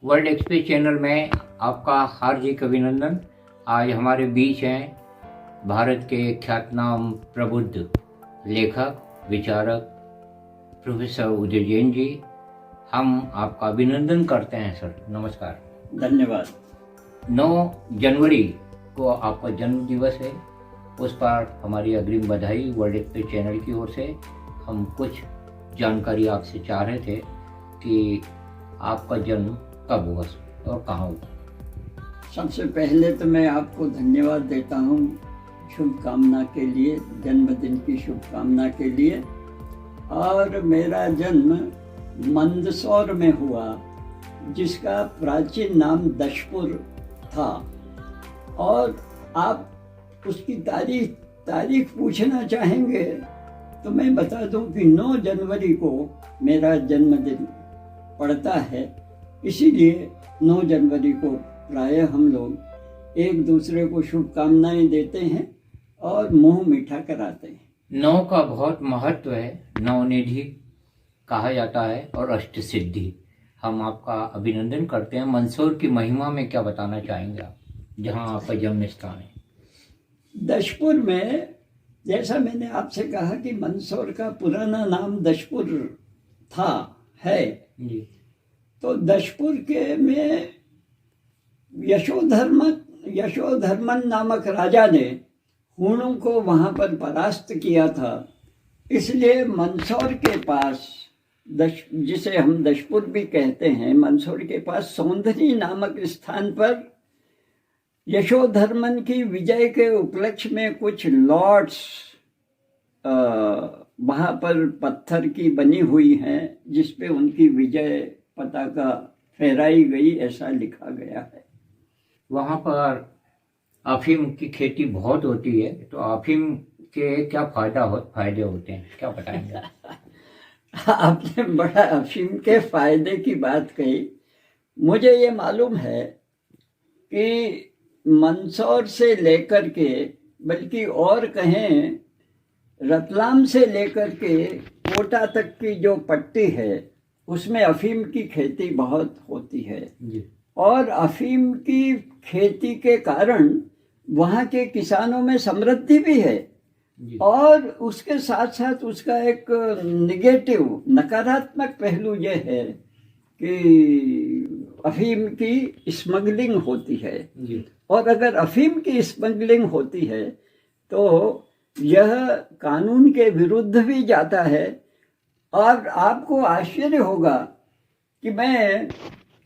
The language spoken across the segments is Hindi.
वर्ल्ड एक्सप्रेस चैनल में आपका हार्दिक अभिनंदन। आज हमारे बीच हैं भारत के ख्यातनाम प्रबुद्ध लेखक विचारक प्रोफेसर उदय जैन जी। हम आपका अभिनंदन करते हैं सर, नमस्कार। धन्यवाद। 9 जनवरी को आपका जन्म दिवस है, उस पर हमारी अग्रिम बधाई वर्ल्ड एक्सप्रेस चैनल की ओर से। हम कुछ जानकारी आपसे चाह रहे थे कि आपका जन्म कब हुआ और कहाँ हुआ। सबसे पहले तो मैं आपको धन्यवाद देता हूँ शुभकामना के लिए, जन्मदिन की शुभकामना के लिए। और मेरा जन्म मंदसौर में हुआ, जिसका प्राचीन नाम दशपुर था। और आप उसकी तारीख पूछना चाहेंगे तो मैं बता दूं कि 9 जनवरी को मेरा जन्मदिन पड़ता है। इसीलिए 9 जनवरी को प्रायः हम लोग एक दूसरे को शुभकामनाएं देते हैं और मुंह मीठा कराते हैं। 9 का बहुत महत्व है, नवनिधि कहा जाता है और अष्ट सिद्धि। हम आपका अभिनंदन करते हैं। मंदसौर की महिमा में क्या बताना चाहेंगे आप, जहां आपका जन्म स्थान है? दशपुर में, जैसा मैंने आपसे कहा कि मंदसौर का पुराना नाम दशपुर है जी। तो दशपुर के में यशोधर्मन नामक राजा ने हूणों को वहां पर परास्त किया था। इसलिए मंदसौर के पास, जिसे हम दशपुर भी कहते हैं, मंदसौर के पास सौंदरी नामक स्थान पर यशोधर्मन की विजय के उपलक्ष्य में कुछ लॉर्ड्स वहां पर पत्थर की बनी हुई हैं, जिसपे उनकी विजय पताका फहराई गई, ऐसा लिखा गया है। वहाँ पर अफीम की खेती बहुत होती है, तो अफीम के क्या फायदे होते हैं, क्या बताएंगे? आपने बड़ा अफीम के फायदे की बात कही। मुझे ये मालूम है कि मंदसौर से लेकर के, बल्कि और कहें रतलाम से लेकर के कोटा तक की जो पट्टी है, उसमें अफीम की खेती बहुत होती है जी। और अफीम की खेती के कारण वहाँ के किसानों में समृद्धि भी है जी। और उसके साथ साथ उसका एक नकारात्मक पहलू ये है कि अफीम की स्मगलिंग होती है जी। और अगर अफीम की स्मगलिंग होती है तो यह कानून के विरुद्ध भी जाता है। और आपको आश्चर्य होगा कि मैं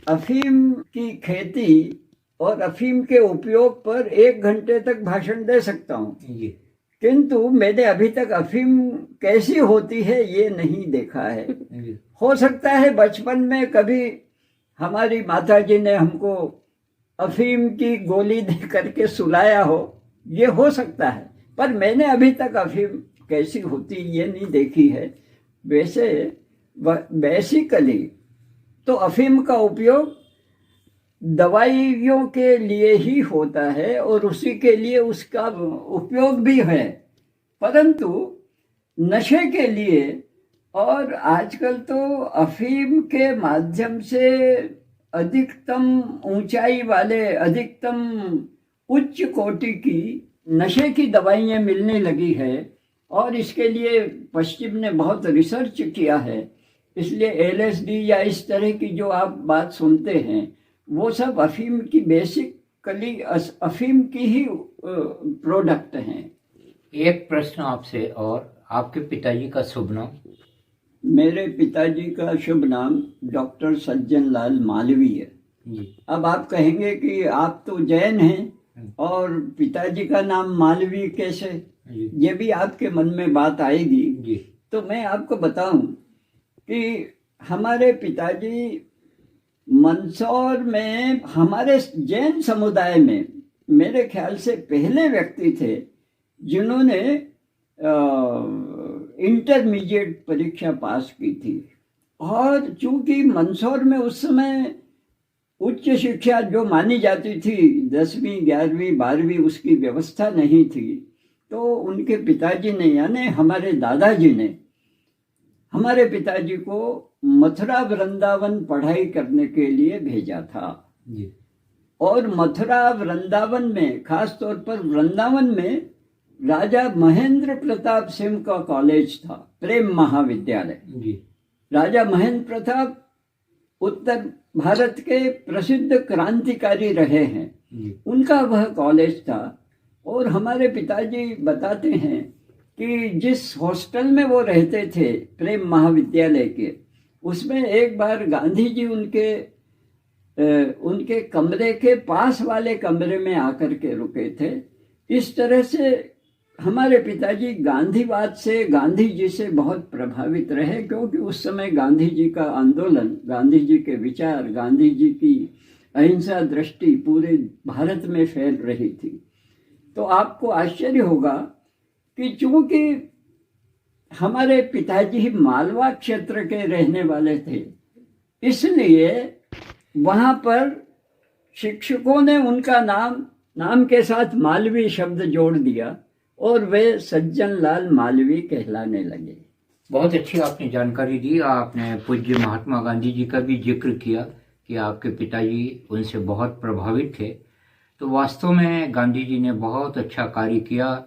अफीम की खेती और अफीम के उपयोग पर 1 घंटे तक भाषण दे सकता हूँ, किंतु मैंने अभी तक अफीम कैसी होती है ये नहीं देखा है। हो सकता है बचपन में कभी हमारी माताजी ने हमको अफीम की गोली दे करके सुलाया हो, ये हो सकता है, पर मैंने अभी तक अफीम कैसी होती ये नहीं देखी है। वैसे बेसिकली तो अफीम का उपयोग दवाइयों के लिए ही होता है और उसी के लिए उसका उपयोग भी है, परंतु नशे के लिए और आजकल तो अफीम के माध्यम से अधिकतम ऊंचाई वाले, अधिकतम उच्च कोटि की नशे की दवाइयाँ मिलने लगी है और इसके लिए पश्चिम ने बहुत रिसर्च किया है। इसलिए LSD या इस तरह की जो आप बात सुनते हैं वो सब अफीम की बेसिकली अफीम की ही प्रोडक्ट हैं। एक प्रश्न आपसे, और आपके पिताजी का शुभ नाम? मेरे पिताजी का शुभ नाम डॉक्टर सज्जन लाल मालवी है जी। अब आप कहेंगे कि आप तो जैन हैं और पिताजी का नाम मालवी कैसे, ये भी आपके मन में बात आएगी जी। तो मैं आपको बताऊं कि हमारे पिताजी मंदसौर में, हमारे जैन समुदाय में मेरे ख्याल से पहले व्यक्ति थे जिन्होंने इंटरमीडिएट परीक्षा पास की थी। और चूंकि मंदसौर में उस समय उच्च शिक्षा जो मानी जाती थी, 10वीं 11वीं 12वीं, उसकी व्यवस्था नहीं थी, तो उनके पिताजी ने, यानी हमारे दादाजी ने, हमारे पिताजी को मथुरा वृंदावन पढ़ाई करने के लिए भेजा था। जी। और मथुरा वृंदावन में, खास तौर पर वृंदावन में, राजा महेंद्र प्रताप सिंह का कॉलेज था, प्रेम महाविद्यालय। जी। राजा महेंद्र प्रताप उत्तर भारत के प्रसिद्ध क्रांतिकारी रहे हैं, उनका वह कॉलेज था। और हमारे पिताजी बताते हैं कि जिस हॉस्टल में वो रहते थे प्रेम महाविद्यालय के, उसमें एक बार गांधी जी उनके कमरे के पास वाले कमरे में आकर के रुके थे। इस तरह से हमारे पिताजी गांधीवाद से, गांधी जी से बहुत प्रभावित रहे, क्योंकि उस समय गांधी जी का आंदोलन, गांधी जी के विचार, गांधी जी की अहिंसा दृष्टि पूरे भारत में फैल रही थी। तो आपको आश्चर्य होगा कि चूंकि हमारे पिताजी मालवा क्षेत्र के रहने वाले थे, इसलिए वहां पर शिक्षकों ने उनका नाम के साथ मालवी शब्द जोड़ दिया और वे सज्जन लाल मालवी कहलाने लगे। बहुत अच्छी आपने जानकारी दी। आपने पूज्य महात्मा गांधी जी का भी जिक्र किया कि आपके पिताजी उनसे बहुत प्रभावित थे। तो वास्तव में गांधी जी ने बहुत अच्छा कार्य किया,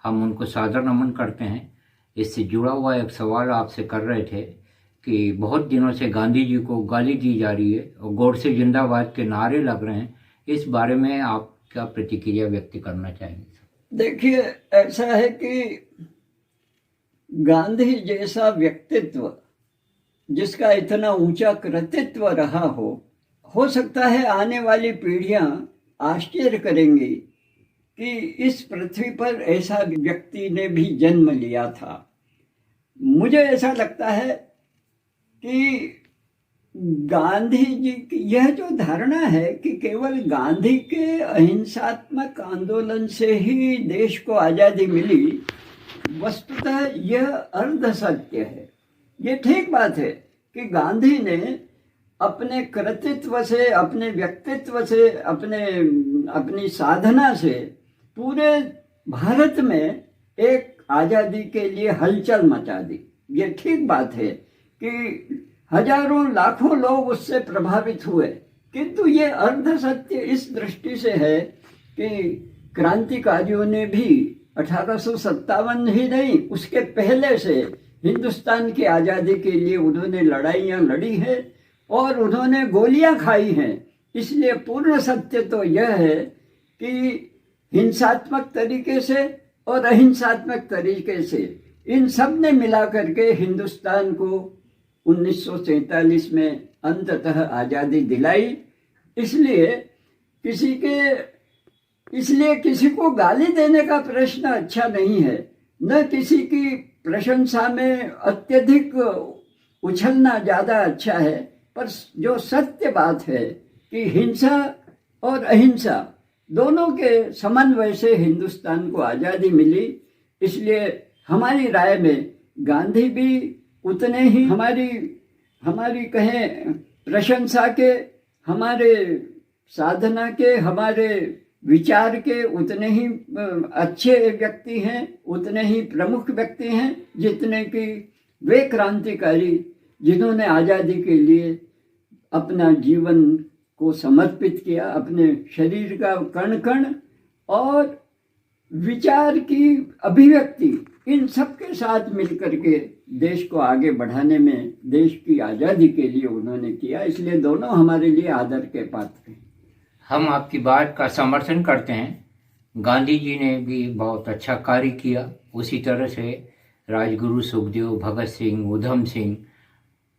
हम उनको सादर नमन करते हैं। इससे जुड़ा हुआ एक सवाल आपसे कर रहे थे कि बहुत दिनों से गांधी जी को गाली दी जा रही है और गोडसे जिंदाबाद के नारे लग रहे हैं, इस बारे में आप क्या प्रतिक्रिया व्यक्त करना चाहेंगे? देखिए, ऐसा है कि गांधी जैसा व्यक्तित्व जिसका इतना ऊंचा कृतित्व रहा हो सकता है आने वाली पीढ़ियां आश्चर्य करेंगी कि इस पृथ्वी पर ऐसा व्यक्ति ने भी जन्म लिया था। मुझे ऐसा लगता है कि गांधी जी की यह जो धारणा है कि केवल गांधी के अहिंसात्मक आंदोलन से ही देश को आजादी मिली, वस्तुतः यह अर्ध सत्य है। ये ठीक बात है कि गांधी ने अपने कृतित्व से, अपने व्यक्तित्व से, अपनी साधना से पूरे भारत में एक आजादी के लिए हलचल मचा दी। ये ठीक बात है कि हजारों लाखों लोग उससे प्रभावित हुए, किंतु ये अर्ध सत्य इस दृष्टि से है कि क्रांतिकारियों ने भी 1857 ही नहीं, उसके पहले से हिंदुस्तान की आज़ादी के लिए उन्होंने लड़ाइयाँ लड़ी है और उन्होंने गोलियां खाई हैं। इसलिए पूर्ण सत्य तो यह है कि हिंसात्मक तरीके से और अहिंसात्मक तरीके से इन सब ने मिला करके हिंदुस्तान को 1947 में अंततः आज़ादी दिलाई। इसलिए किसी को गाली देने का प्रश्न अच्छा नहीं है, न किसी की प्रशंसा में अत्यधिक उछलना ज़्यादा अच्छा है। पर जो सत्य बात है कि हिंसा और अहिंसा दोनों के समन्वय से हिंदुस्तान को आज़ादी मिली। इसलिए हमारी राय में गांधी भी उतने ही हमारी कहें प्रशंसा के, हमारे साधना के, हमारे विचार के उतने ही अच्छे व्यक्ति हैं, उतने ही प्रमुख व्यक्ति हैं जितने कि वे क्रांतिकारी जिन्होंने आज़ादी के लिए अपना जीवन को समर्पित किया, अपने शरीर का कण कण और विचार की अभिव्यक्ति इन सब के साथ मिलकर के देश को आगे बढ़ाने में, देश की आज़ादी के लिए उन्होंने किया। इसलिए दोनों हमारे लिए आदर के पात्र हैं। हम आपकी बात का समर्थन करते हैं। गांधी जी ने भी बहुत अच्छा कार्य किया, उसी तरह से राजगुरु सुखदेव, भगत सिंह, उधम सिंह,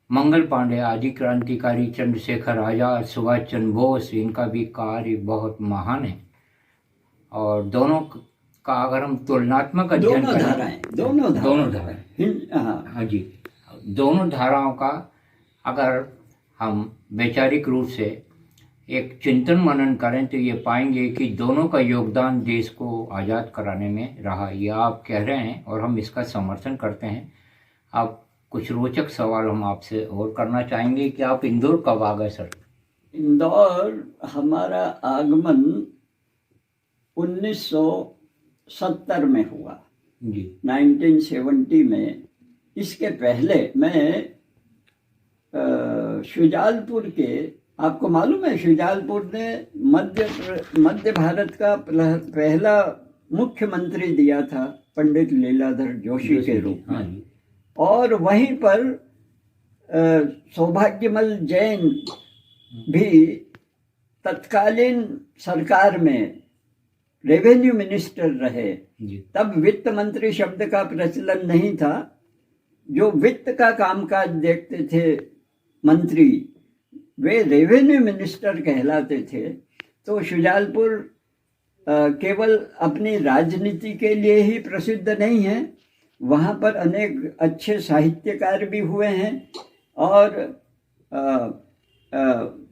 मंगल पांडे आदि क्रांतिकारी, चंद्रशेखर आजाद, सुभाष चंद्र बोस, इनका भी कार्य बहुत महान है। और दोनों का अगर हम तुलनात्मक अध्ययन करें, दोनों धाराएं, हाँ जी, दोनों धाराओं का अगर हम वैचारिक रूप से एक चिंतन मनन करें तो ये पाएंगे कि दोनों का योगदान देश को आज़ाद कराने में रहा। ये आप कह रहे हैं और हम इसका समर्थन करते हैं। अब कुछ रोचक सवाल हम आपसे और करना चाहेंगे कि आप इंदौर कब आ गए सर? इंदौर हमारा आगमन 1970 में हुआ जी। 1970 में इसके पहले मैं शुजालपुर के, आपको मालूम है शुजालपुर ने मध्य भारत का पहला मुख्यमंत्री दिया था पंडित लीलाधर जोशी के रूप में। हाँ जी। और वहीं पर सौभाग्यमल जैन भी तत्कालीन सरकार में रेवेन्यू मिनिस्टर रहे जी। तब वित्त मंत्री शब्द का प्रचलन नहीं था। जो वित्त का कामकाज देखते थे मंत्री, वे रेवेन्यू मिनिस्टर कहलाते थे। तो शुजालपुर केवल अपनी राजनीति के लिए ही प्रसिद्ध नहीं है, वहाँ पर अनेक अच्छे साहित्यकार भी हुए हैं और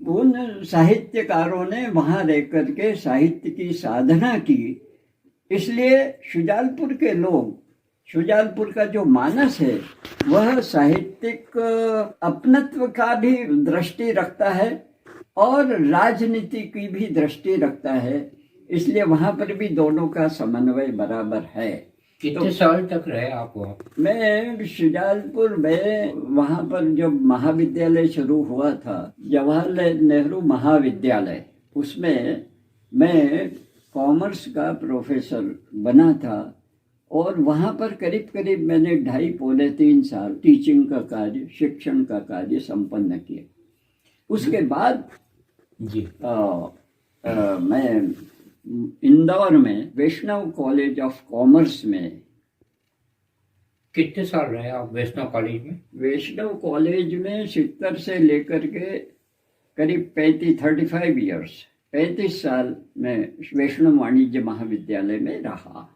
उन साहित्यकारों ने वहाँ रह कर के साहित्य की साधना की। इसलिए शुजालपुर के लोग, शुजालपुर का जो मानस है वह साहित्यिक अपनत्व का भी दृष्टि रखता है और राजनीति की भी दृष्टि रखता है। इसलिए वहाँ पर भी दोनों का समन्वय बराबर है। कितने साल तक रहे आप वहाँ? मैं शुजालपुर में, वहाँ पर जब महाविद्यालय शुरू हुआ था, जवाहरलाल नेहरू महाविद्यालय, उसमें मैं कॉमर्स का प्रोफेसर बना था और वहाँ पर करीब करीब मैंने 2.5-3 साल टीचिंग का कार्य, शिक्षण का कार्य संपन्न किया। उसके बाद जी मैं इंदौर में वैष्णव कॉलेज ऑफ कॉमर्स में। कितने साल रहे आप वैष्णव कॉलेज में? वैष्णव कॉलेज में 70 से लेकर के करीब 35 ईयर्स, 35 साल में वैष्णव वाणिज्य महाविद्यालय में रहा।